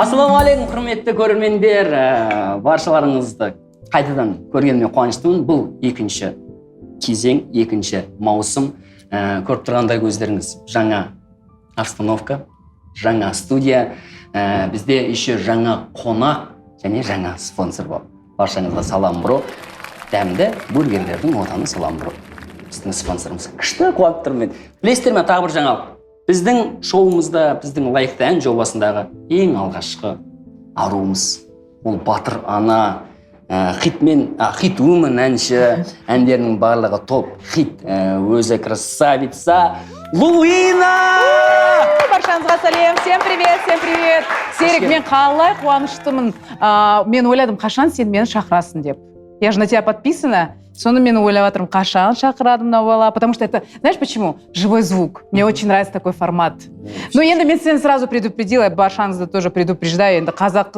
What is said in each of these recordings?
Ассалаумағалейкум, құрметті көрермендер, баршаларыңызды қайтадан көргеніме қуаныштымын. Бұл екінші кезең, екінші маусым. Көріп тұрғандай көздеріңіз жаңа обстановка, жаңа студия, бізде еще жаңа қонақ және жаңа спонсор бар. Баршаңызға салам бро. Дәмді бургерлердің отаны салам бро. Біздің спонсорымыз. Күшті қуанып тұрмын. Білесіздер ме, тағы бір жаңалық. Біздің шоуымызда, біздің лайықты ән жобасындағы ең алғашқы аруымыз. Ол Батыр ана, хит умен әнші, әндерінің барлығы топ хит, өзі красавица Луина! Баршаңызға сәлем, всем привет! Серік, мен қалай қуаныштымын. Мен ойладым, қашан сен мені шақырасың деп. Я же на тебя подписана. Соны мен ойлап отырмын, қашан шақырадым мына бала, потому что это, знаешь почему? Живой звук. Мне очень нравится такой формат. Ну, енді мен сені сразу предупредила, баршаңызды тоже предупреждаю, енді қазақ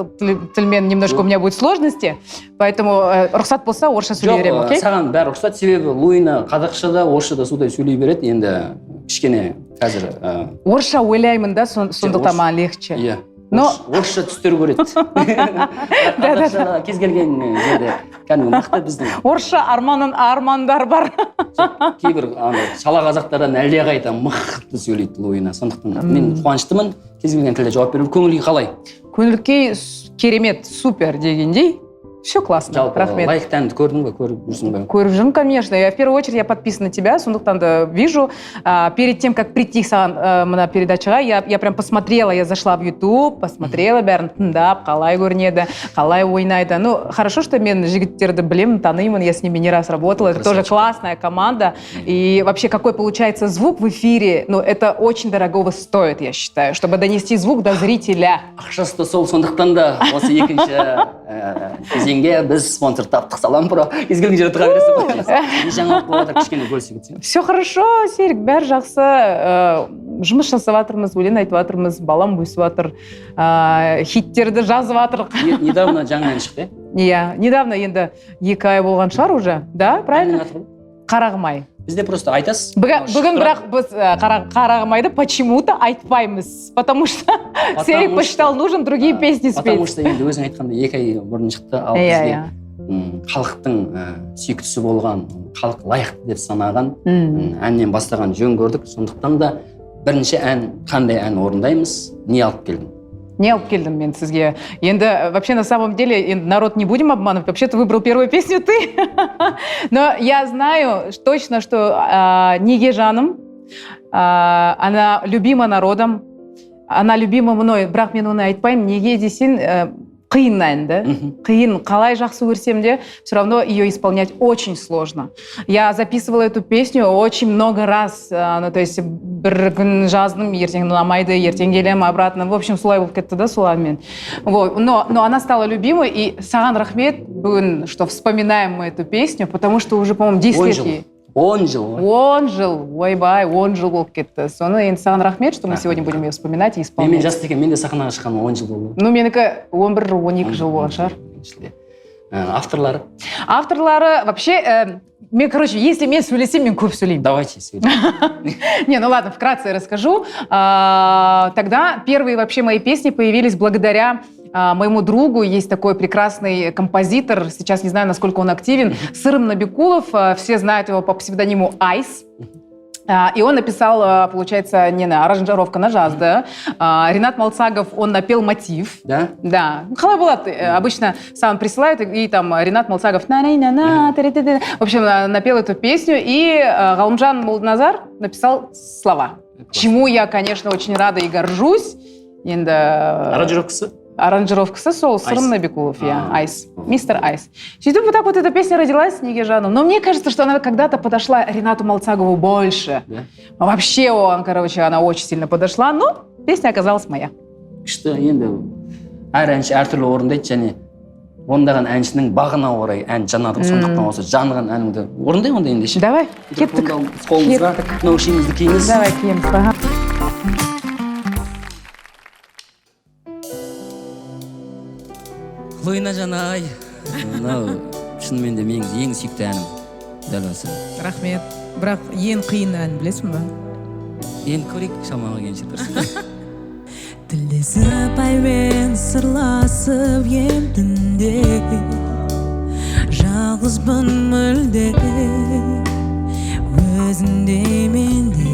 тілмен немножко у меня будет сложности, поэтому рұқсат болса, орысша сөйлей беремін, окей? Жоқ, саған бәрі рұқсат, себебі Луина қазақшада, орысшада судай сөйлей береді, енді кішкене қазір... Орысша ойлаймын да, сондықтан маған легче. Иә. Орысша түстер көреді. Қазақшада кез келген жерде кәдімгі мықты біздің. Орысша армандар бар. Кейбір шала қазақтардан әлдеқайда мықты сөйлейді Луина. Сондықтан мен қуаныштымын. Кез келген тілде жауап беру. Көңіл күй қалай? Көңіл күй керемет, супер дегендей. Все классно, рахмет. Лайықты әнді көрдің бе, көріп жүрсің бе? Көріп жүрмін, конечно. В первую очередь я подписана на тебя, сондықтан да вижу. Перед тем, как прийти саған мына передачаға, я прям посмотрела, я зашла в YouTube, посмотрела бәрін тыңдап, қалай көрінеді, қалай ойнайды. Ну, хорошо, что мен жігіттерді білемін, танимын, я с ними не раз работала. Это тоже классная команда. И вообще, какой получается звук в эфире, ну, это очень дорогого стоит, я считаю, чтобы донести звук до зрителя. Ақшасы сол, сондықтан да осы екінші кезеңге біз спонсор таптық, салам бро. Кез келген жерде тұра бересің. Жаңалық болғанда кішкене бөлісе кетсең. Все хорошо, Серік, бәрі жақсы. Жұмыс жасап жатырмыз, өлең айтып жатырмыз, балам өсіп жатыр, хиттерді жазып жатыр. Недавно жаңа ән шықты? Иә, недавно енді 2 ай болған шығар уже, да, правильно? Қарағым-ай. Бізде просто айтасыз. Бүгін бірақ біз Қарағым-айды почему-то айтпаймыз, потому что Серік посчитал нужен другие песни спеть. Потому что енді өзің айтқанда 2 ай бұрын шықты, ал бізге халықтың сүйіктісі болған, халық лайықты деп санаған әннен бастаған жөн көрдік. Сондықтан да бірінші ән, қандай ән орындаймыз, не алып келдің? Не алып келдім мен сізге. Енді, вообще, на самом деле, народ не будем обманывать. Вообще, ты выбрал первую песню ты. Но я знаю точно, что Неге жаным, она любима народом, она любима мной. Бірақ мен оны айтпаймын, неге десең, қиын ән, да? Қиын, қалай жақсы көрсем де, все равно ее исполнять очень сложно. Я записывала эту песню очень много раз, ну, то есть бір күн жаздым, ертең ұнамайды, ертең келем обратно. В общем, солай болып кетті да, солармен. Вот. Но она стала любимой, и саған рахмет бүгін, что вспоминаем мы эту песню, потому что уже, по-моему, 10 лет ей. 10 жыл. 10 жыл, ойбай, 10 жыл болып кетті. Соны енді саған рахмет, что мы сегодня будем ее вспоминать и исполнять. Мен жасты екен, мен де сахнаға шыққаным 10 жыл болды. Ну, менікі 11-12 жыл болған шығар. Авторлары? Авторлары, вообще, мен, короче, если мен сөйлесем, мен көп сөйлеймін. Давайте сөйлеймін. Не, ну ладно, вкратце расскажу. Тогда первые вообще мои песни появились благодаря моему другу. Есть такой прекрасный композитор, сейчас не знаю, насколько он активен, Сырым Набикулов, все знают его по псевдониму Айс. И он написал, получается, аранжировка на джаз, да. Ринат Малцагов, он напел мотив. Да? Да. Қалай болады? Обычно сам присылают, и там Ринат Малцагов в общем, напел эту песню, и Галымжан Молдназар написал слова. Чему я, конечно, очень рада и горжусь. Аранжировкасы сол Сырым Набикулов, Айс, мистер Айс. Сөйтіп, вот так вот эта песня родилась, Неге жаным. Но мне кажется, что она когда-то подошла Ринату Малцагову больше. Вообще, она очень сильно подошла, но песня оказалась моя. Күшті, енді әр әнші әртүрлі орындайды, және ондаған әншінің бағына орай ән жанады, сондықтан осы жанған әніңді орындай онда ендеше. Давай, кеттік. Қолыңызға наушнигіңізді киіңіз. Давай, киеміз. Луина жанай, мынау шынымен де менің ең сүйікті әнім дәл осы. Рахмет. Бірақ ең қиын ән білесің бе? Енді көрейік, шамаға келгенше дұрыс. тілдесіп аймен сырласып ем түнде жалғызбын мүлде өзіңде менде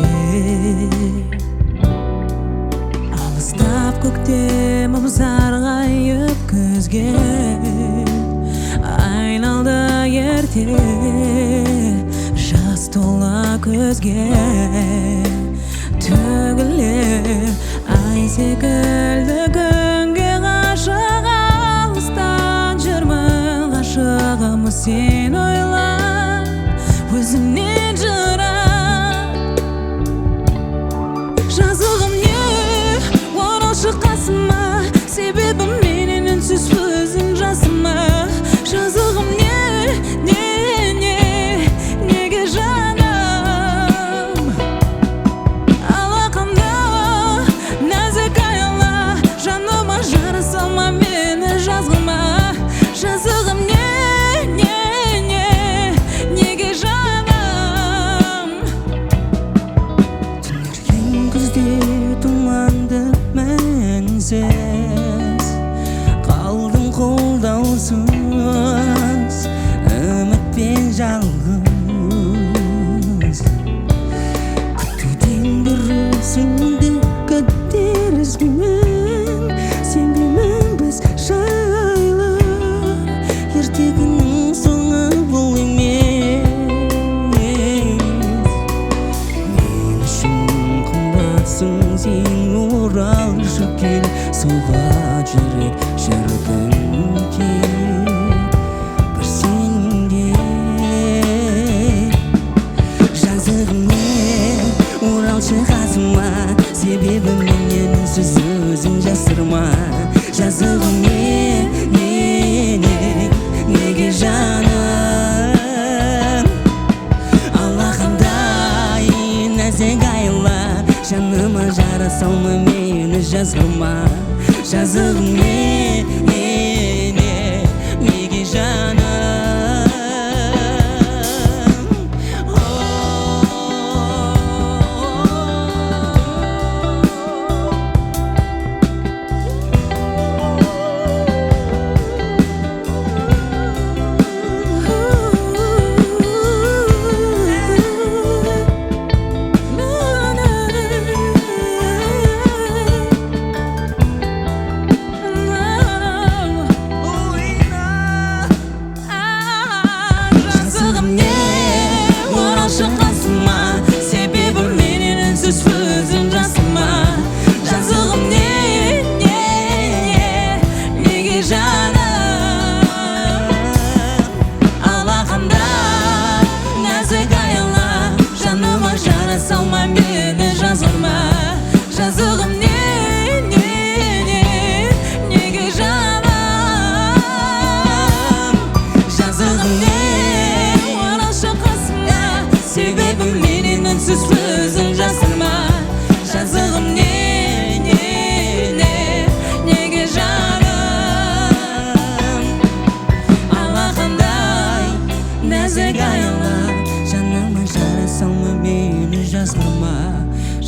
алыстап көктемім сарғайып күзге айналды ерте жас тола көзге төгіле ай секілді күнге ғашық алыстан жүрмін ғашығым сен ойлап өзімнен жырап жазығым не оралшы қасыма себебі менен үнсіз өзің жасыма жазығым неге жаным алақанда нәзік аяла жаныма жара салма мені жазғыма жазығым неге жаным түнерген күзде тұманды мәнсіз қалдым қолдаусыз үмітпен жалғыз күтуден бұрын өзіңді күтерізбін сенбеймін біз жайлы ертегінің соңы бұл емес мен үшін қымбатсың сен оралшы кел соға жүрек шіркін бір сенде жазығым не оралшы қасыма себебі менен үнсіз өзің жасырма жазығым неге жаным алақандай нәзік айла жаныма жара салма мені жазғыма жазығым неге жаным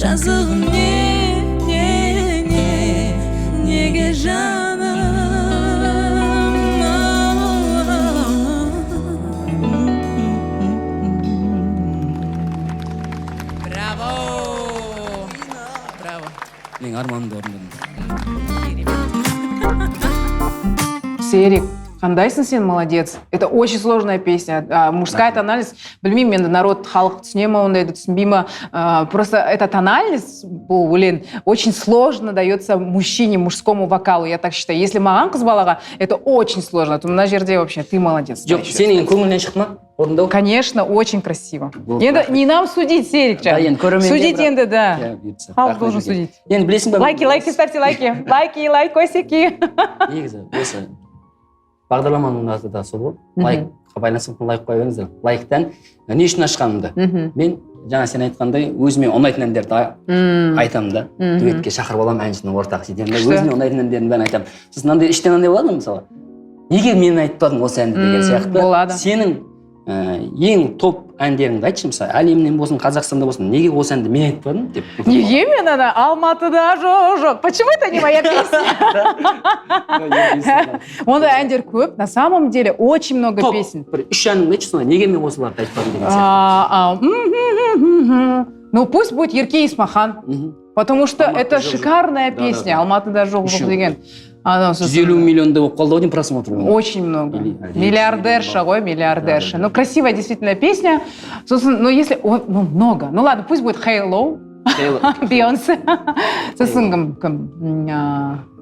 жазығым неге жаным Браво! Браво! Мен арманымды орындадым. Серик, қандайсың сен, молодец. Это очень сложная песня. Мужская тональность. Білмеймін, енді народ, халық түсіне ма, ондайды түсінбей ма. Просто эта тональность, бұл өлең, очень сложно дается мужчине, мужскому вокалу, я так считаю. Если маған қыз балаға, это очень сложно. То мына жерде вообще ты молодец. Жоқ, сенің көңілінен шықты ма? Орындау? Конечно, очень красиво. Енді не нам судить, Серик. Да, енді көрерменге судить енді, да. Халық должен судить. Енді білесің ба? Лайки, ставьте лайки. Лайкосики. Негізі, осы бағдарламаның аты да сол ғой. Лайкқа байланысты лайк қоя беріңіздер. Лайктан не үшін ашқанымды. Мен жаңа сен айтқандай өзіме ұнайтын әндерді айтамын да. Дуэтке шақырып аламын, әншінің ортақ жетемін да. Өзіме ұнайтын әндердің бәрін айтамын. Сосын мынандай іштен андай болады ғой мысалы. Неге мен айтпадым осы әнді деген сияқты. Болады. Сенің ең топ әндеріңді айтшы, мысалы әлемнен болсын, Қазақстанда болсын, неге осы әнді мен айтпадым деп. Неге мен ана Алматыда жоқ. Почему это не моя песня? Ондай әндер көп. На самом деле очень много топ песен. бір 3 әніңді айтшы, сонда неге мен осыларды айтпадым деген сияқты. Ну пусть будет Ерке Исмахан, потому что это шикарная песня. Алматыда жоқ деген. 150 миллионда болып қалды ғой деймін просмотр. Очень много. Миллиардерша ғой, миллиардерша. Ну, красивая действительно песня. Ну, если... Ну, много. Ну, ладно, пусть будет Halo. Бейонсе. Сосын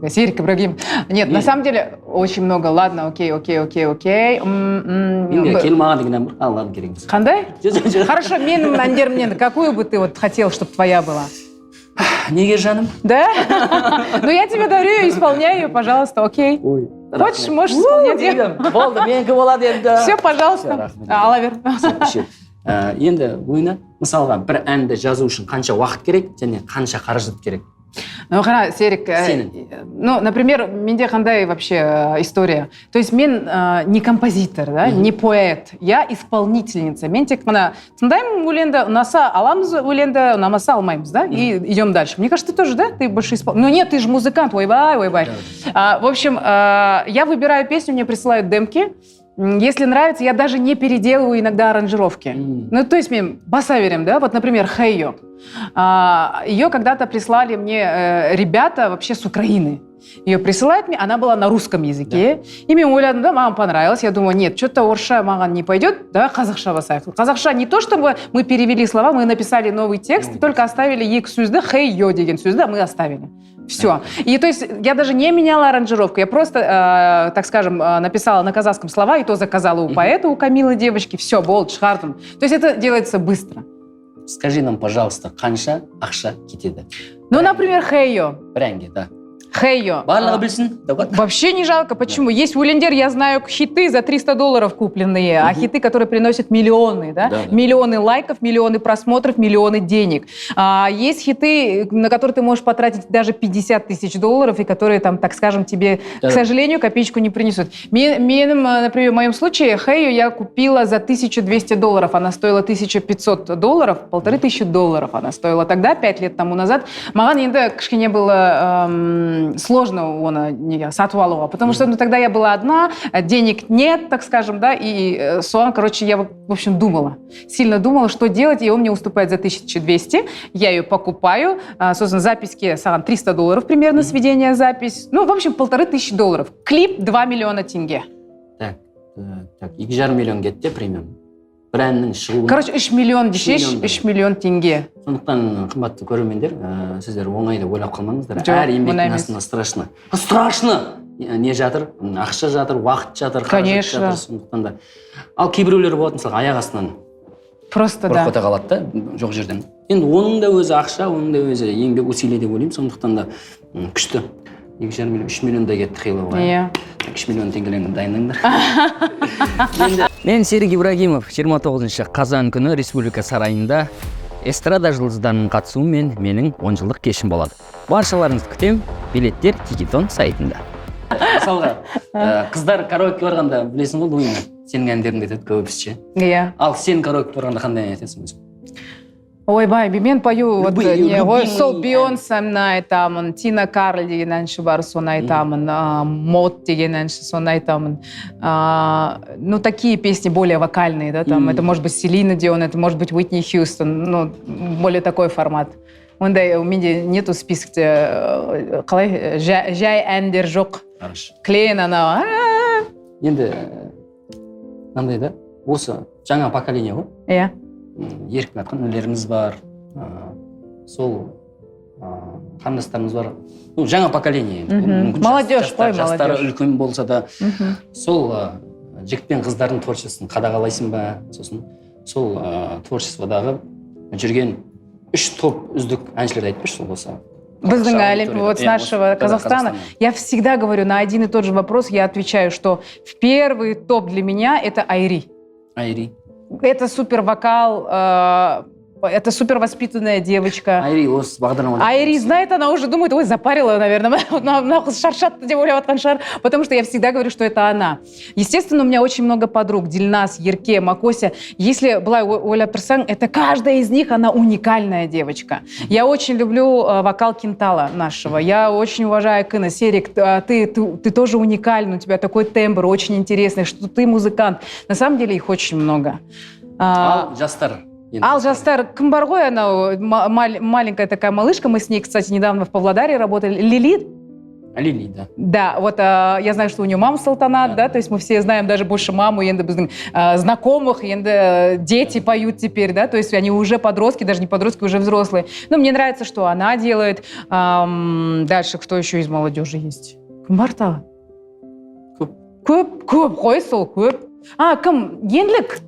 Серик Ибрагим. Нет, на самом деле, очень много. Ладно, окей. Менде келмаған деген ән бар. Ладно, керек емес. Қандай? Хорошо, менің әндерімнен какую бы ты вот хотел, чтобы твоя была? Неге жаным? Да? Ну, я тебе дарю ее, исполняй ее, пожалуйста, окей? Ой. Хочешь, можешь исполнять. Болды, менікі болады енді. Все, пожалуйста. Ала бер. Енді ойна, мысалға бір әнді жазу үшін қанша уақыт керек және қанша қаражат керек? Ну, қара, Серик, ну, например, менде қандай вообще история? То есть мен не композитор, да, не поэт, я исполнительница. Мен тек мына тыңдаймын өлеңді, ұнаса аламыз өлеңді, ұнамаса алмаймыз, да, и идем дальше. Мне кажется, ты тоже, да? Ты больше Ну нет, ты же музыкант, ойбай. В общем, я выбираю песню, мне присылают демки. Если нравится, я даже не переделываю иногда аранжировки. Ну, то есть, басаверим, да, вот, например, «Хейо». Ее когда-то прислали мне ребята вообще с Украины. Ее присылают мне, она была на русском языке. Да. И мне ойладым, да, маған понравилось. Я думаю, нет, что-то орысша маған не пойдет, да, қазақша басайық. Қазақша не то, чтобы мы перевели слова, мы написали новый текст, только оставили екі сөзді, «Хейо» деген сөзді, мы оставили. Все. И то есть я даже не меняла аранжировку, я просто, так скажем, написала на казахском слова, и то заказала у поэта, у Камилы девочки, все, болды, шығардым. То есть это делается быстро. Скажи нам, пожалуйста, қанша ақша кетеді? Ну, например, «Хейо». Бір әнге, да. «Хейо». Барлығы білсін, давай. Вообще не жалко. Почему? Есть улендер, я знаю, хиты за $300 купленные, а хиты, которые приносят миллионы, да? Миллионы лайков, миллионы просмотров, миллионы денег. Есть хиты, на которые ты можешь потратить даже $50 тысяч, и которые, там, так скажем, тебе, к сожалению, копеечку не принесут. Например, в моем случае, «Хейо» я купила за $1200. Она стоила $1500, $1500 она стоила тогда, 5 лет тому назад. Маған енді кішкене было сложно оны сатып алуға, потому что тогда я была одна, денег нет, так скажем, да, и соған, короче, я, в общем, сильно думала, что делать, и он мне уступает за 1200, я ее покупаю, собственно, записки саған $300 примерно, сведение запись, ну, в общем, $1500. Клип 2 миллиона тенге. Так, 2,5 миллион кетті примерно. Бір әннің шығуына. Короче, 3 миллион дешеш, 3 миллион тенге. Сондықтан, қымбатты көрермендер, сіздер оңайды ойлап қалмаңыздар. Әр еңбектің астында страшно. Страшно! Не жатыр? Ақша жатыр, уақыт жатыр, қаражат жатыр. Сондықтан да. Ал кейбіреулер болады, мысалы, аяқ астынан. Просто да. Қорқота қалады да, жоқ жерден. Енді оның да өзі ақша, оның да өзі еңбек усилие деп ойлаймын. Сондықтан да күшті. 2,5 миллион, 3 миллиондай кетті Хейлоға. Иә. 3 миллион теңгелерін дайындаңдар. Мен Серик Ибрагимов, 29 қазан күні Республика сарайында эстрада жұлдыздарының қатысуымен менің 10 жылдық кешім болады. Баршаларыңызды күтем, билеттер Тикетон сайтында. Мысалға, қыздар караоке барғанда білесің ғой, Луина, сенің әндеріңді айтады көбісі. Иә. Ал сен караоке барғанда қандай ән айтасың өзің? Ойбай, мен пою, сол Бейонсені айтамын, Тина Карл деген әнші бар, соны айтамын, Мод деген әнші, соны айтамын. Ну, такие песни более вокальные, да, там, это может быть Селина Дион, это может быть Уитни Хьюстон, ну, более такой формат. Ондай у менде нету спискте, қалай, жай әндер жоқ. Клейн анау. Енді, қандай да, осы жаңа поколение ғой? Иә. Еркін атқан өлеріміз бар, сол қандастарымыз бар. Жаңа поколение. Молодежь, қой, молодежь. Жастары үлкен болса да, сол жігіт пен қыздардың творчествосын қадағалайсың ба, сосын сол творчестводағы жүрген 3 топ үздік әншілерді айтып берші, сол болса. Біздің әлем, вот с нашего Казахстана. Я всегда говорю на один и тот же вопрос, я отвечаю, что в первый топ для меня это Айри. Айри. Это супер вокал, Это супер воспитанная девочка. Айри осы бағдарламада. Айри знает, она уже думает, ой, запарила, наверное, шаршат деп ойлаватқан шығар, потому что я всегда говорю, что это она. Естественно, у меня очень много подруг, Дильназ, Ерке, Макося. Если былай ойлап тұрсаң, это каждая из них, она уникальная девочка. Я очень люблю вокал Кентала нашего, я очень уважаю Кына. Серик, ты тоже уникальный, у тебя такой тембр, очень интересный, что ты музыкант. На самом деле их очень много. Жастар. Ал жастар, кім бар ғой, она маленькая такая малышка, мы с ней, кстати, недавно в Павлодаре работали. Лили? Лили, да. Да, вот я знаю, что у нее мама Салтанат, да, то есть мы все знаем даже больше маму, енді біздің знакомых, енді дети поют теперь, да, то есть они уже подростки, даже не подростки, уже взрослые. Но мне нравится, что она делает. Дальше, кто еще из молодежи есть? Кім бар тағы? Көп қой сол, көп. Кім? Еңлік?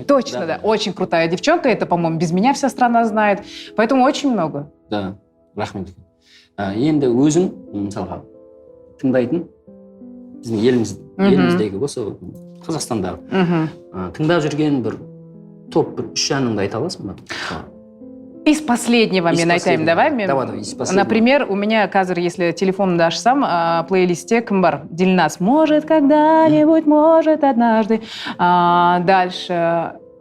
Точно, да. Очень крутая девчонка. Это, по-моему, без меня вся страна знает. Поэтому очень много. Да, рахмет. Енді өзің, мысалға, тыңдайтын, біздің еліміздегі осы Қазақстандағы тыңдап жүрген бір топ бір 3 әніңді айта аласың ба? Из последнего мен айтайын, давай. Давай, из последнего. Например, у меня, Казыр, если телефон дашь сам, плейлисте кім бар? Дильназ. Может, когда-нибудь, может, однажды. Дальше.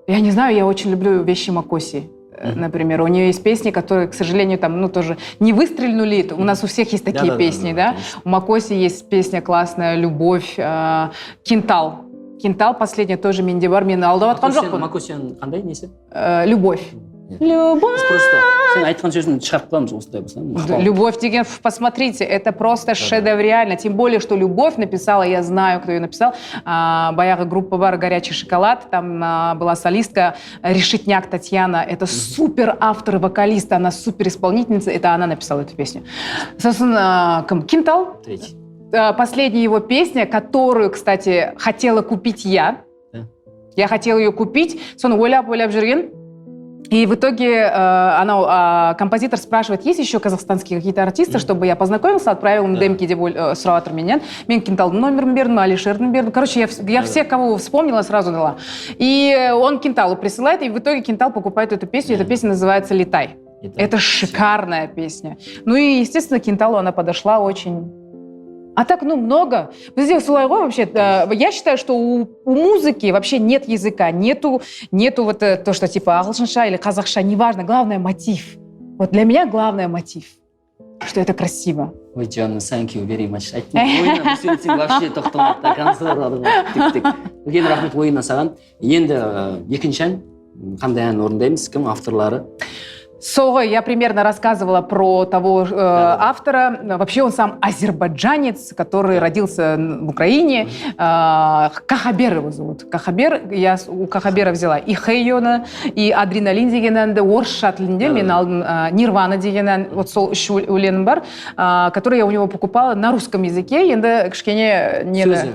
Я не знаю, я очень люблю вещи Макоси. Например, у нее есть песни, которые, к сожалению, там, тоже не выстрельнули. У нас у всех есть такие песни, да? У Макоси есть песня классная «Любовь», «Кентал». «Кентал» последняя тоже Миндибар, мен алдаватқан жоқпын. Макосияның қандай несі? «Любовь». Любовь. Просто сен айтқан сөзін шығарып қаламыз осындай болса. Любовь деген, посмотрите, это просто шедевриально. Тем более, что Любовь написала, я знаю, кто ее написал. Баяғы группа бар «Горячий шоколад», там была солистка Решетняк Татьяна. Это супер автор, вокалист, она супер исполнительница. Это она написала эту песню. Собственно, Кентал. Третий. Последняя его песня, которую, кстати, хотела купить я. Я хотела ее купить. Соны ойлап жүрген. И в итоге композитор спрашивает, есть еще казахстанские какие-то артисты, чтобы я познакомился, отправил им демки деп сұрап отыр менен. Мен Кенталдың номерін бердім, Алишердің бердім. Короче, я всех, кого вспомнила, сразу дала. И он Кенталу присылает, и в итоге Кентал покупает эту песню. Эта песня называется «Летай». Это шикарная песня. Ну и, естественно, Кенталу она подошла очень... А так, много. Здесь вообще, я считаю, что у музыки вообще нет языка, нету вот то, что типа ағылшынша или казахша, неважно, главное мотив. Вот для меня главное мотив, что это красиво. Ой, Джон, thank you very much. Ойына бір сөйлесең вообще тоқтамайды, концерт тік-тік. Үлкен рахмет ойына саған. Енді екінші ән, қандай ән орындаймыз, кім авторлары? Солой, я примерно рассказывала про того автора. Вообще он сам азербайджанец, который родился в Украине. Кахабер его зовут. Кахабер, я у Кахабера взяла и Хейона, и Адреналин дегенен, орысша тілінде мен алдым Нирвана дегенен, вот сол үш өлеңім бар, который я у него покупала на русском языке. Енді кішкене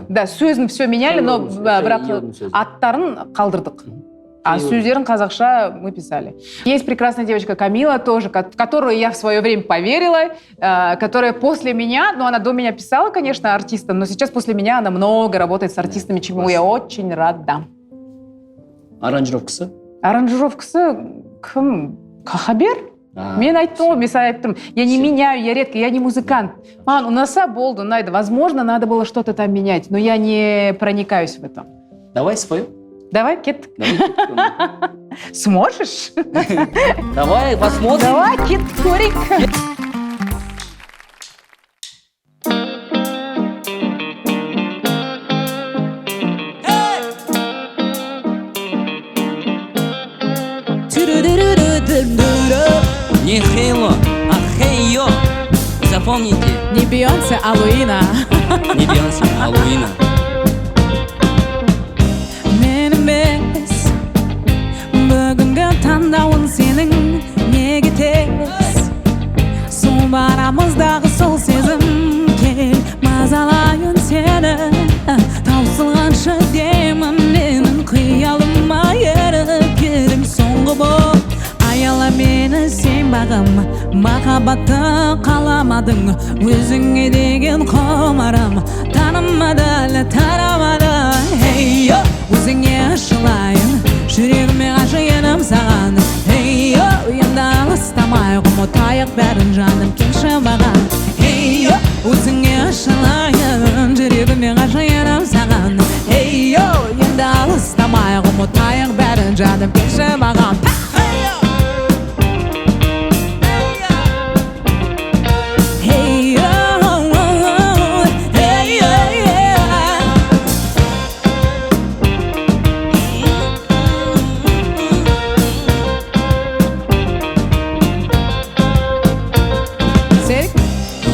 да, сөзін все меняли, но бірақ аттарын қалдырдық. А сөздерін қазақша мы писали. Есть прекрасная девочка Камила тоже, которую я в свое время поверила, которая после меня, она до меня писала, конечно, артистам, но сейчас после меня она много работает с артистами, чему я очень рада. Аранжировкасы? Аранжировкасы кім? Кахабер? Мен айттым, я не меняю, я редко, я не музыкант. У нас болды, возможно, надо было что-то там менять, но я не проникаюсь в этом. Давай споем. Давай, Кет. Сможешь? Давай, посмотрим. Давай, Кет, Корик. Не Хейло, а Хейо. Запомните. Не Бейонсе, а Луина. Не Бейонсе, а Луина. Tandağın senin ne tez Son aramızдағы sol sezim Gel mazalayın seni Tausılғанша деймін Менің қиялыма еріп Келім соңғы бол Аяла мені сен бағым Махаббатты қаламадың Өзіңе деген құмарым Танымады әлі тарамады Hey yo, өзіңе ашылайын Жүрегіме ғашық енім саған Hey yo, енді алыстамай ұмытайық бәрін жаным келші маған Ей, өзіңе ашылайын жүрегіме ғашық едім саған Ей, енді алыстамай ұмытайық бәрін жаным келші маған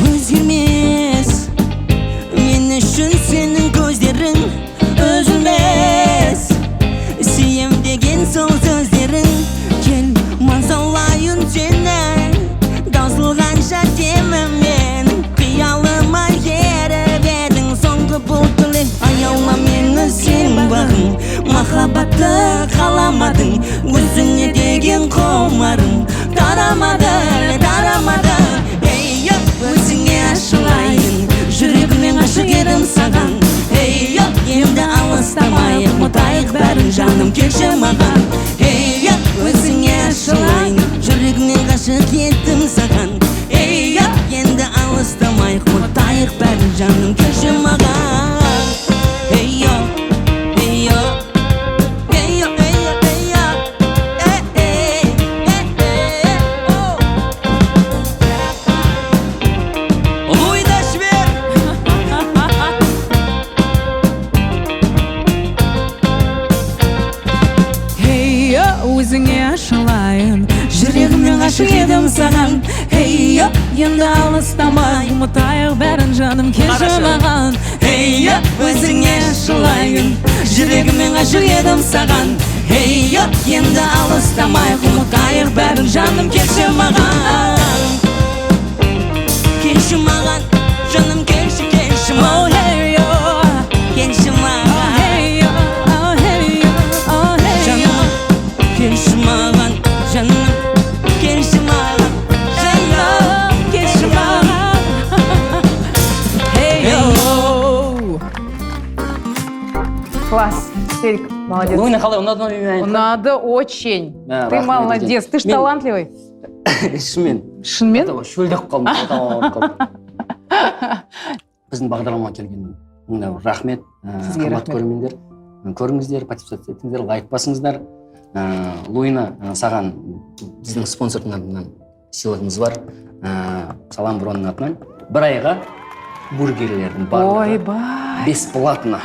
Өзгермес мен үшін сенің көздерің үзілмес сүйем деген сол сөздерің кел мазалайын сені таусылғанша деміммен қиялыма еріп едің соңғы бұл тілек аяула мені сен бағың махаббатты қаламадың өзіңе деген құмарың тарамады өзіңе ашылайын жүрегіме ғашық едім саған Ей, енді алыстамай ұмытайық бәрін жаным келші маған Ей, өзіңе ашылайын жүрегіме ғашық едім саған Ей, енді алыстамай ұмытайық бәрін жаным келші маған өзіңе ашылайын жүрегіме ғашық едім саған Ей, енді алыстамай ұмытайық бәрін жаным келші маған Ей, өзіңе ашылайын жүрегіме ғашық едім саған Ей, енді алыстамай ұмытайық бәрін жаным келші маған Келші маған жаным келші маған келші маған Келші маған жаным келші маған жаным келші маған Класс, Серик, молодец. Луйна қалай ұнады ма менің Надо очень. Да, Ты рахмет, молодец. Ты ж Мен- талантливый. шынымен Шынымен? шөлдеп қалдым біздің бағдарламаға келген рахмет Сізге қымбатты рахмет. көрермендер көріңіздер подписаться етіңіздер лайк басыңыздар Луйна саған біздің спонсордың атынан сыйлығымыз бар салам бронның атынан бір айға бургерлердің барлығы Ойбай. бесплатно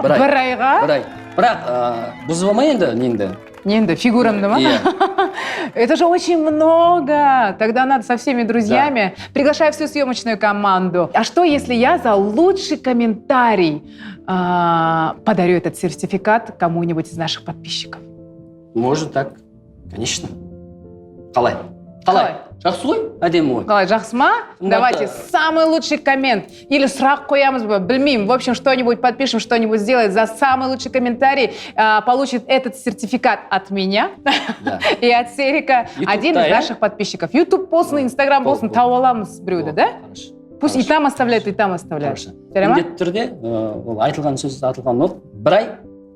Бір айға? бір ай бірақ бұзып алмай енді неңді Ненда, фигурамда, ма? Иә. Это же очень много. Тогда надо со всеми друзьями. Приглашаю всю съемочную команду. А что, если я за лучший комментарий подарю этот сертификат кому-нибудь из наших подписчиков? Может так, конечно. Қалай? Жақсы ғой? Әдемі ғой. Қалай, жақсы ма? Қымбатты. Давайте самый лучший коммент. Или сұрақ қоямыз ба, білмеймін. В общем, что-нибудь подпишем, что-нибудь сделать. За самый лучший комментарий получит этот сертификат от меня Да. и от Серика. YouTube-та, один из иә? наших подписчиков. YouTube болсын, Instagram болсын, тауып аламыз біреуді, да? Хорошо. Пусть и там оставляют, и там оставляют. Хорошо. Жарай ма? Міндетті түрде ол айтылған сөз атылған ол бір ай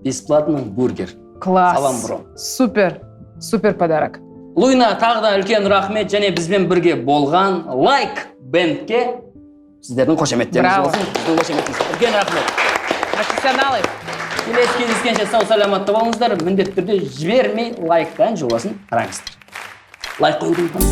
бесплатно бургер. Класс. Салам, бро. Супер, супер подарок. Луйна тағы да үлкен рахмет және бізбен бірге болған лайк бендке сіздердің қошеметтеріңіз Браво. болсын. Біздің қошеметіміз. Үлкен рахмет. Профессионалы. Келесі кездескенше сау саламатта болыңыздар. Міндетті түрде жібермей лайктан жобасын қараңыздар. Лайк қойыңыздар.